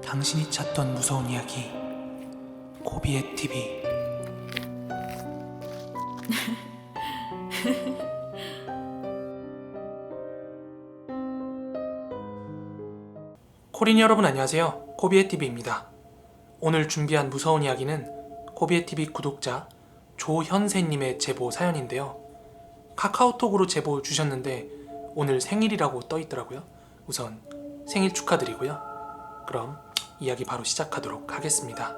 당신이 찾던 무서운 이야기 고비의 TV. 코린 여러분 안녕하세요. 고비의 TV입니다. 오늘 준비한 무서운 이야기는 고비의 TV 구독자 조현세님의 제보 사연인데요. 카카오톡으로 제보 주셨는데 오늘 생일이라고 떠있더라고요. 우선 생일 축하드리고요. 그럼 이야기 바로 시작하도록 하겠습니다.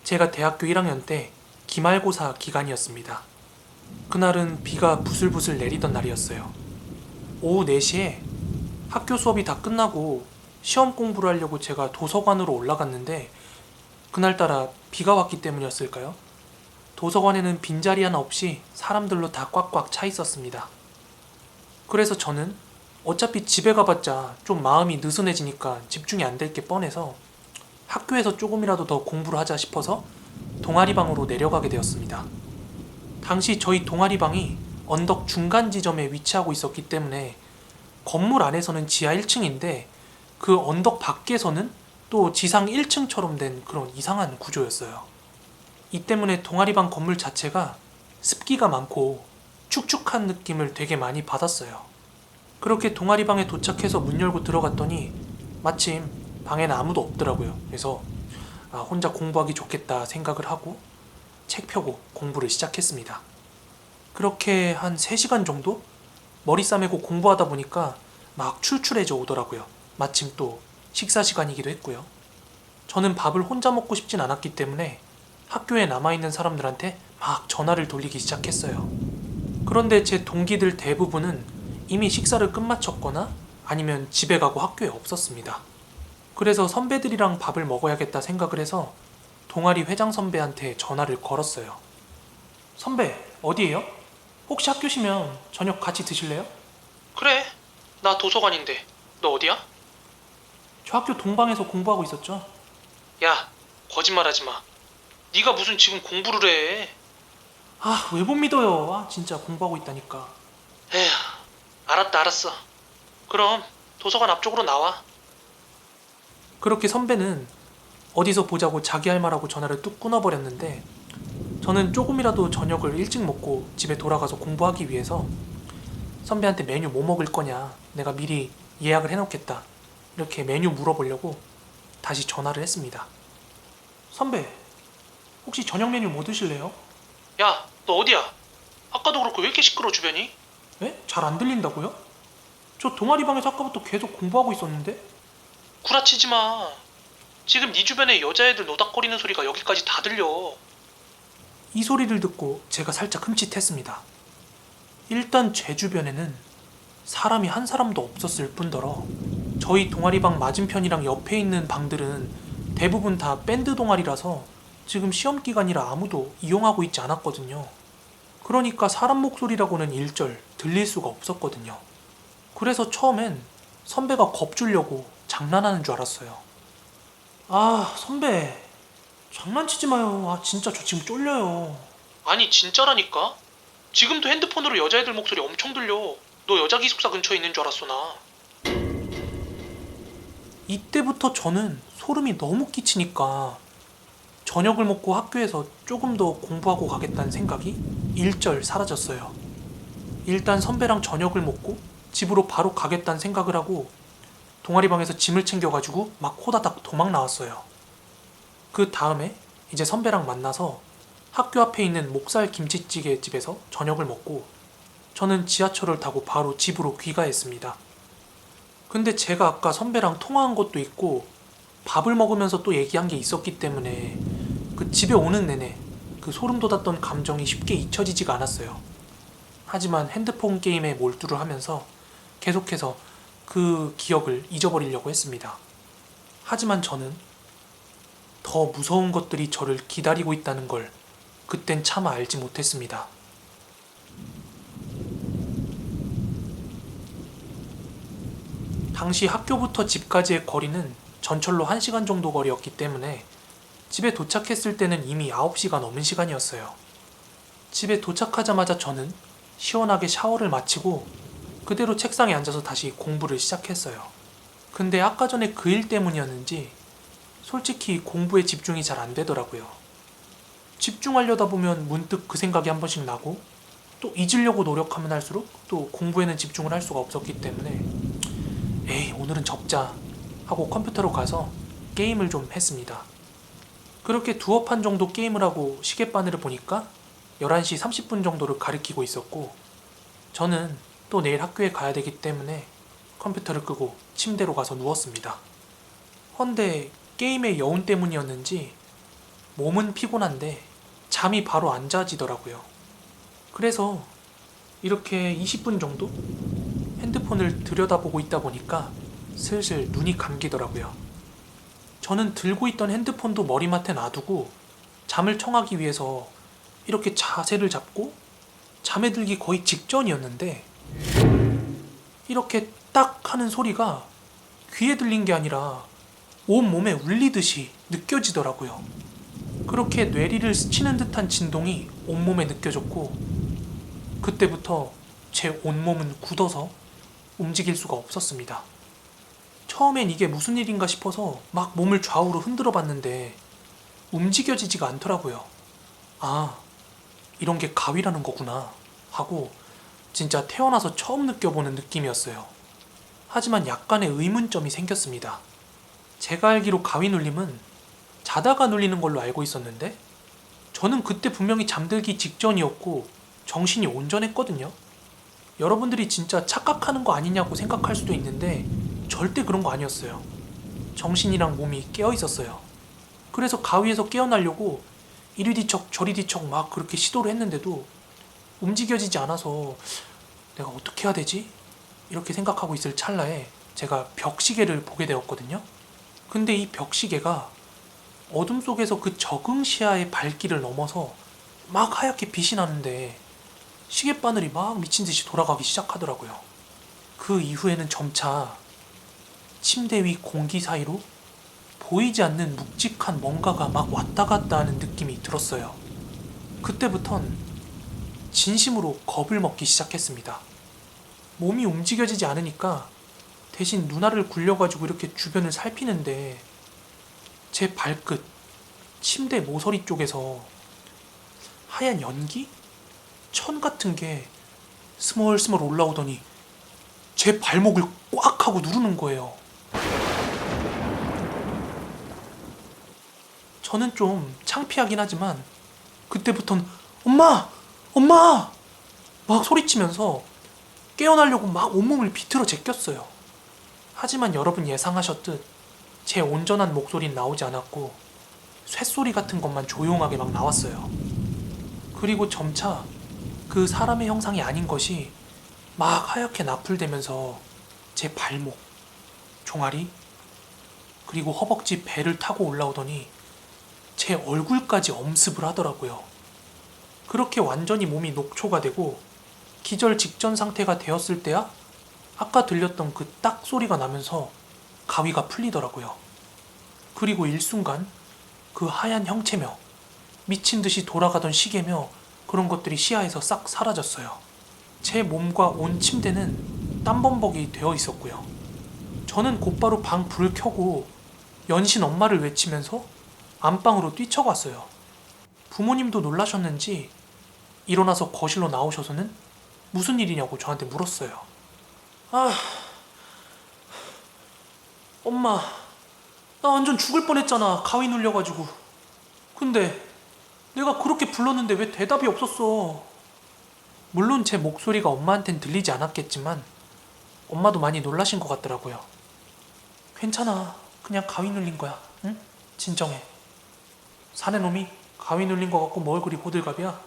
제가 대학교 1학년 때 기말고사 기간이었습니다. 그날은 비가 부슬부슬 내리던 날이었어요. 오후 4시에 학교 수업이 다 끝나고 시험 공부를 하려고 제가 도서관으로 올라갔는데 그날따라 비가 왔기 때문이었을까요? 도서관에는 빈자리 하나 없이 사람들로 다 꽉꽉 차 있었습니다. 그래서 저는 어차피 집에 가봤자 좀 마음이 느슨해지니까 집중이 안 될 게 뻔해서 학교에서 조금이라도 더 공부를 하자 싶어서 동아리방으로 내려가게 되었습니다. 당시 저희 동아리방이 언덕 중간 지점에 위치하고 있었기 때문에 건물 안에서는 지하 1층인데 그 언덕 밖에서는 또 지상 1층처럼 된 그런 이상한 구조였어요. 이 때문에 동아리방 건물 자체가 습기가 많고 축축한 느낌을 되게 많이 받았어요. 그렇게 동아리방에 도착해서 문 열고 들어갔더니 마침 방에는 아무도 없더라고요. 그래서 혼자 공부하기 좋겠다 생각을 하고 책 펴고 공부를 시작했습니다. 그렇게 한 3시간 정도 머리 싸매고 공부하다 보니까 막 출출해져 오더라고요. 마침 또 식사 시간이기도 했고요. 저는 밥을 혼자 먹고 싶진 않았기 때문에 학교에 남아있는 사람들한테 막 전화를 돌리기 시작했어요. 그런데 제 동기들 대부분은 이미 식사를 끝마쳤거나 아니면 집에 가고 학교에 없었습니다. 그래서 선배들이랑 밥을 먹어야겠다 생각을 해서 동아리 회장 선배한테 전화를 걸었어요. 선배, 어디에요? 혹시 학교 쉬면 저녁 같이 드실래요? 그래, 나 도서관인데 너 어디야? 저 학교 동방에서 공부하고 있었죠. 야, 거짓말하지 마. 네가 무슨 지금 공부를 해. 왜 못 믿어요. 진짜 공부하고 있다니까. 에휴, 알았어. 그럼 도서관 앞쪽으로 나와. 그렇게 선배는 어디서 보자고 자기 할 말하고 전화를 뚝 끊어버렸는데 저는 조금이라도 저녁을 일찍 먹고 집에 돌아가서 공부하기 위해서 선배한테 메뉴 뭐 먹을 거냐, 내가 미리 예약을 해놓겠다, 이렇게 메뉴 물어보려고 다시 전화를 했습니다. 선배, 혹시 저녁 메뉴 뭐 드실래요? 야, 너 어디야? 아까도 그렇고 왜 이렇게 시끄러워 주변이? 네? 잘 안 들린다고요? 저 동아리방에서 아까부터 계속 공부하고 있었는데? 구라치지 마. 지금 네 주변에 여자애들 노닥거리는 소리가 여기까지 다 들려. 이 소리를 듣고 제가 살짝 흠칫했습니다. 일단 제 주변에는 사람이 한 사람도 없었을 뿐더러 저희 동아리방 맞은편이랑 옆에 있는 방들은 대부분 다 밴드 동아리라서 지금 시험 기간이라 아무도 이용하고 있지 않았거든요. 그러니까 사람 목소리라고는 일절 들릴 수가 없었거든요. 그래서 처음엔 선배가 겁주려고 장난하는 줄 알았어요. 선배, 장난치지 마요. 진짜 저 지금 쫄려요. 아니 진짜라니까? 지금도 핸드폰으로 여자애들 목소리 엄청 들려. 너 여자 기숙사 근처에 있는 줄 알았어 나. 이때부터 저는 소름이 너무 끼치니까 저녁을 먹고 학교에서 조금 더 공부하고 가겠다는 생각이 일절 사라졌어요. 일단 선배랑 저녁을 먹고 집으로 바로 가겠다는 생각을 하고 동아리방에서 짐을 챙겨가지고 막 호다닥 도망 나왔어요. 그 다음에 이제 선배랑 만나서 학교 앞에 있는 목살 김치찌개 집에서 저녁을 먹고 저는 지하철을 타고 바로 집으로 귀가했습니다. 근데 제가 아까 선배랑 통화한 것도 있고 밥을 먹으면서 또 얘기한 게 있었기 때문에 그 집에 오는 내내 그 소름 돋았던 감정이 쉽게 잊혀지지가 않았어요. 하지만 핸드폰 게임에 몰두를 하면서 계속해서 그 기억을 잊어버리려고 했습니다. 하지만 저는 더 무서운 것들이 저를 기다리고 있다는 걸 그땐 차마 알지 못했습니다. 당시 학교부터 집까지의 거리는 전철로 1시간 정도 거리였기 때문에 집에 도착했을 때는 이미 9시가 넘은 시간이었어요. 집에 도착하자마자 저는 시원하게 샤워를 마치고 그대로 책상에 앉아서 다시 공부를 시작했어요. 근데 아까 전에 그 일 때문이었는지 솔직히 공부에 집중이 잘 안 되더라고요. 집중하려다 보면 문득 그 생각이 한 번씩 나고 또 잊으려고 노력하면 할수록 또 공부에는 집중을 할 수가 없었기 때문에 에이 오늘은 접자 하고 컴퓨터로 가서 게임을 좀 했습니다. 그렇게 두어 판 정도 게임을 하고 시계바늘을 보니까 11시 30분 정도를 가리키고 있었고 저는 또 내일 학교에 가야 되기 때문에 컴퓨터를 끄고 침대로 가서 누웠습니다. 헌데 게임의 여운 때문이었는지 몸은 피곤한데 잠이 바로 안 자지더라고요. 그래서 이렇게 20분 정도 핸드폰을 들여다보고 있다 보니까 슬슬 눈이 감기더라고요. 저는 들고 있던 핸드폰도 머리맡에 놔두고 잠을 청하기 위해서 이렇게 자세를 잡고 잠에 들기 거의 직전이었는데 이렇게 딱 하는 소리가 귀에 들린 게 아니라 온몸에 울리듯이 느껴지더라고요. 그렇게 뇌리를 스치는 듯한 진동이 온몸에 느껴졌고 그때부터 제 온몸은 굳어서 움직일 수가 없었습니다. 처음엔 이게 무슨 일인가 싶어서 막 몸을 좌우로 흔들어 봤는데 움직여지지가 않더라고요. 아, 이런 게 가위라는 거구나 하고 진짜 태어나서 처음 느껴보는 느낌이었어요. 하지만 약간의 의문점이 생겼습니다. 제가 알기로 가위 눌림은 자다가 눌리는 걸로 알고 있었는데 저는 그때 분명히 잠들기 직전이었고 정신이 온전했거든요. 여러분들이 진짜 착각하는 거 아니냐고 생각할 수도 있는데 절대 그런 거 아니었어요. 정신이랑 몸이 깨어 있었어요. 그래서 가위에서 깨어나려고 이리 뒤척 저리 뒤척 막 그렇게 시도를 했는데도 움직여지지 않아서 내가 어떻게 해야 되지? 이렇게 생각하고 있을 찰나에 제가 벽시계를 보게 되었거든요. 근데 이 벽시계가 어둠 속에서 그 적응 시야의 밝기를 넘어서 막 하얗게 빛이 나는데 시계바늘이 막 미친 듯이 돌아가기 시작하더라고요. 그 이후에는 점차 침대 위 공기 사이로 보이지 않는 묵직한 뭔가가 막 왔다 갔다 하는 느낌이 들었어요. 그때부턴 진심으로 겁을 먹기 시작했습니다. 몸이 움직여지지 않으니까 대신 눈알을 굴려가지고 이렇게 주변을 살피는데 제 발끝, 침대 모서리 쪽에서 하얀 연기? 천 같은 게 스멀스멀 올라오더니 제 발목을 꽉 하고 누르는 거예요. 저는 좀 창피하긴 하지만 그때부턴 엄마! 엄마! 막 소리치면서 깨어나려고 막 온몸을 비틀어 제꼈어요. 하지만 여러분 예상하셨듯 제 온전한 목소리는 나오지 않았고 쇳소리 같은 것만 조용하게 막 나왔어요. 그리고 점차 그 사람의 형상이 아닌 것이 막 하얗게 나풀대면서 제 발목, 종아리, 그리고 허벅지 배를 타고 올라오더니 제 얼굴까지 엄습을 하더라고요. 그렇게 완전히 몸이 녹초가 되고 기절 직전 상태가 되었을 때야 아까 들렸던 그 딱 소리가 나면서 가위가 풀리더라고요. 그리고 일순간 그 하얀 형체며 미친 듯이 돌아가던 시계며 그런 것들이 시야에서 싹 사라졌어요. 제 몸과 온 침대는 땀범벅이 되어 있었고요. 저는 곧바로 방 불을 켜고 연신 엄마를 외치면서 안방으로 뛰쳐갔어요. 부모님도 놀라셨는지 일어나서 거실로 나오셔서는 무슨 일이냐고 저한테 물었어요. 엄마, 나 완전 죽을 뻔했잖아. 가위 눌려가지고. 근데 내가 그렇게 불렀는데 왜 대답이 없었어? 물론 제 목소리가 엄마한텐 들리지 않았겠지만 엄마도 많이 놀라신 것 같더라고요. 괜찮아. 그냥 가위 눌린 거야. 응? 진정해. 사내 놈이 가위 눌린 거 같고 뭘 그리 호들갑이야?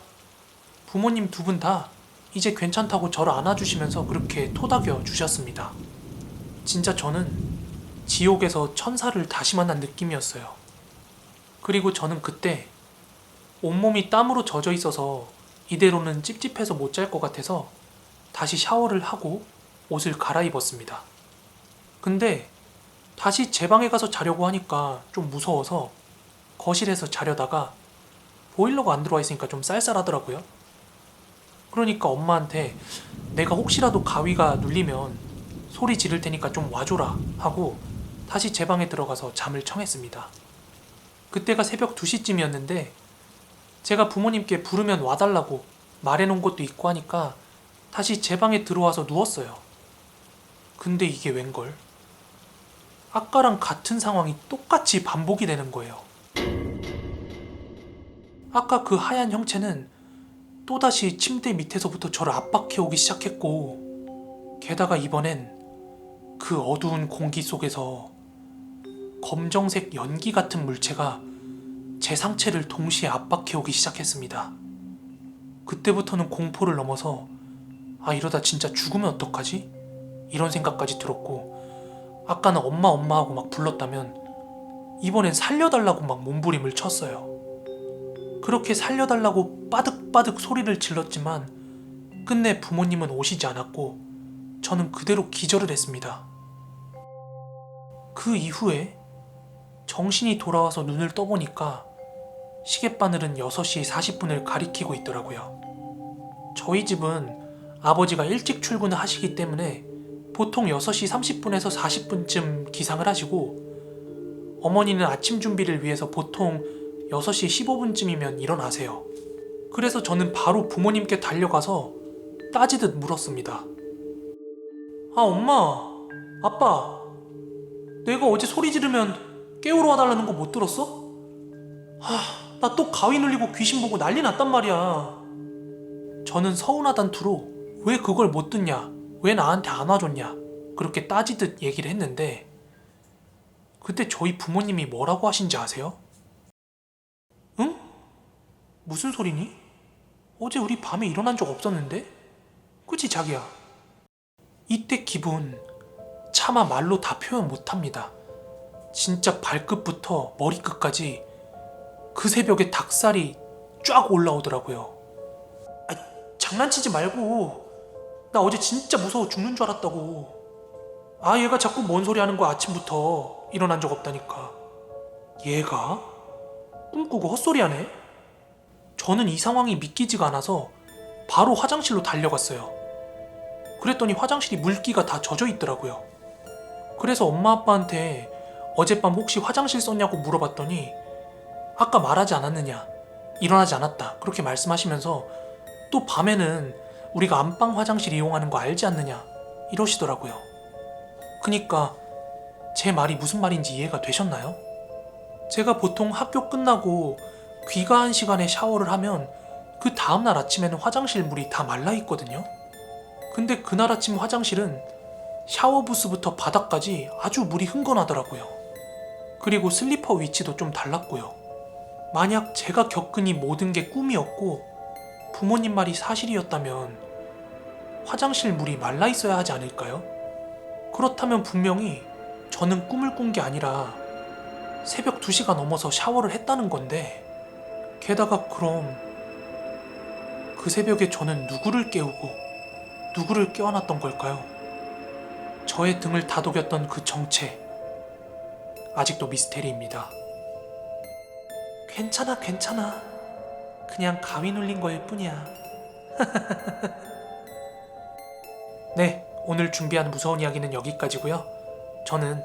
부모님 두 분 다 이제 괜찮다고 저를 안아주시면서 그렇게 토닥여 주셨습니다. 진짜 저는 지옥에서 천사를 다시 만난 느낌이었어요. 그리고 저는 그때 온몸이 땀으로 젖어 있어서 이대로는 찝찝해서 못 잘 것 같아서 다시 샤워를 하고 옷을 갈아입었습니다. 근데 다시 제 방에 가서 자려고 하니까 좀 무서워서 거실에서 자려다가 보일러가 안 들어와 있으니까 좀 쌀쌀하더라고요. 그러니까 엄마한테 내가 혹시라도 가위가 눌리면 소리 지를 테니까 좀 와줘라 하고 다시 제 방에 들어가서 잠을 청했습니다. 그때가 새벽 2시쯤이었는데 제가 부모님께 부르면 와달라고 말해놓은 것도 있고 하니까 다시 제 방에 들어와서 누웠어요. 근데 이게 웬걸? 아까랑 같은 상황이 똑같이 반복이 되는 거예요. 아까 그 하얀 형체는 또다시 침대 밑에서부터 저를 압박해오기 시작했고, 게다가 이번엔 그 어두운 공기 속에서 검정색 연기 같은 물체가 제 상체를 동시에 압박해오기 시작했습니다. 그때부터는 공포를 넘어서 이러다 진짜 죽으면 어떡하지? 이런 생각까지 들었고, 아까는 엄마 하고 막 불렀다면 이번엔 살려달라고 막 몸부림을 쳤어요. 그렇게 살려달라고 빠득빠득 소리를 질렀지만 끝내 부모님은 오시지 않았고 저는 그대로 기절을 했습니다. 그 이후에 정신이 돌아와서 눈을 떠보니까 시계바늘은 6시 40분을 가리키고 있더라고요. 저희 집은 아버지가 일찍 출근을 하시기 때문에 보통 6시 30분에서 40분쯤 기상을 하시고, 어머니는 아침 준비를 위해서 보통 6시 15분쯤이면 일어나세요. 그래서 저는 바로 부모님께 달려가서 따지듯 물었습니다. 엄마, 아빠, 내가 어제 소리 지르면 깨우러 와달라는 거 못 들었어? 나 또 가위 눌리고 귀신 보고 난리 났단 말이야. 저는 서운하단 투로 왜 그걸 못 듣냐, 왜 나한테 안 와줬냐 그렇게 따지듯 얘기를 했는데, 그때 저희 부모님이 뭐라고 하신지 아세요? 응? 무슨 소리니? 어제 우리 밤에 일어난 적 없었는데? 그치 자기야? 이때 기분 차마 말로 다 표현 못합니다. 진짜 발끝부터 머리끝까지 그 새벽에 닭살이 쫙 올라오더라고요. 장난치지 말고, 나 어제 진짜 무서워 죽는 줄 알았다고. 얘가 자꾸 뭔 소리 하는 거야. 아침부터 일어난 적 없다니까. 얘가? 꿈꾸고 헛소리하네? 저는 이 상황이 믿기지가 않아서 바로 화장실로 달려갔어요. 그랬더니 화장실이 물기가 다 젖어 있더라고요. 그래서 엄마 아빠한테 어젯밤 혹시 화장실 썼냐고 물어봤더니 아까 말하지 않았느냐, 일어나지 않았다 그렇게 말씀하시면서 또 밤에는 우리가 안방 화장실 이용하는 거 알지 않느냐 이러시더라고요. 그니까 제 말이 무슨 말인지 이해가 되셨나요? 제가 보통 학교 끝나고 귀가한 시간에 샤워를 하면 그 다음날 아침에는 화장실 물이 다 말라있거든요. 근데 그날 아침 화장실은 샤워부스부터 바닥까지 아주 물이 흥건하더라고요. 그리고 슬리퍼 위치도 좀 달랐고요. 만약 제가 겪은 이 모든 게 꿈이었고 부모님 말이 사실이었다면 화장실 물이 말라있어야 하지 않을까요? 그렇다면 분명히 저는 꿈을 꾼 게 아니라 새벽 2시가 넘어서 샤워를 했다는 건데, 게다가 그럼 그 새벽에 저는 누구를 깨우고 누구를 깨워놨던 걸까요? 저의 등을 다독였던 그 정체, 아직도 미스테리입니다. 괜찮아. 그냥 가위 눌린 거일 뿐이야. 네, 오늘 준비한 무서운 이야기는 여기까지고요. 저는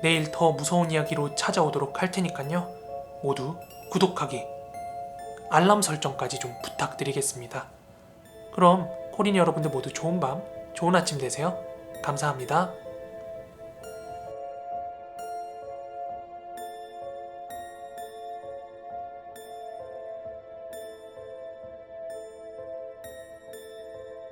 내일 더 무서운 이야기로 찾아오도록 할 테니까요. 모두 구독하기, 알람 설정까지 좀 부탁드리겠습니다. 그럼 코린 여러분들 모두 좋은 밤, 좋은 아침 되세요. 감사합니다.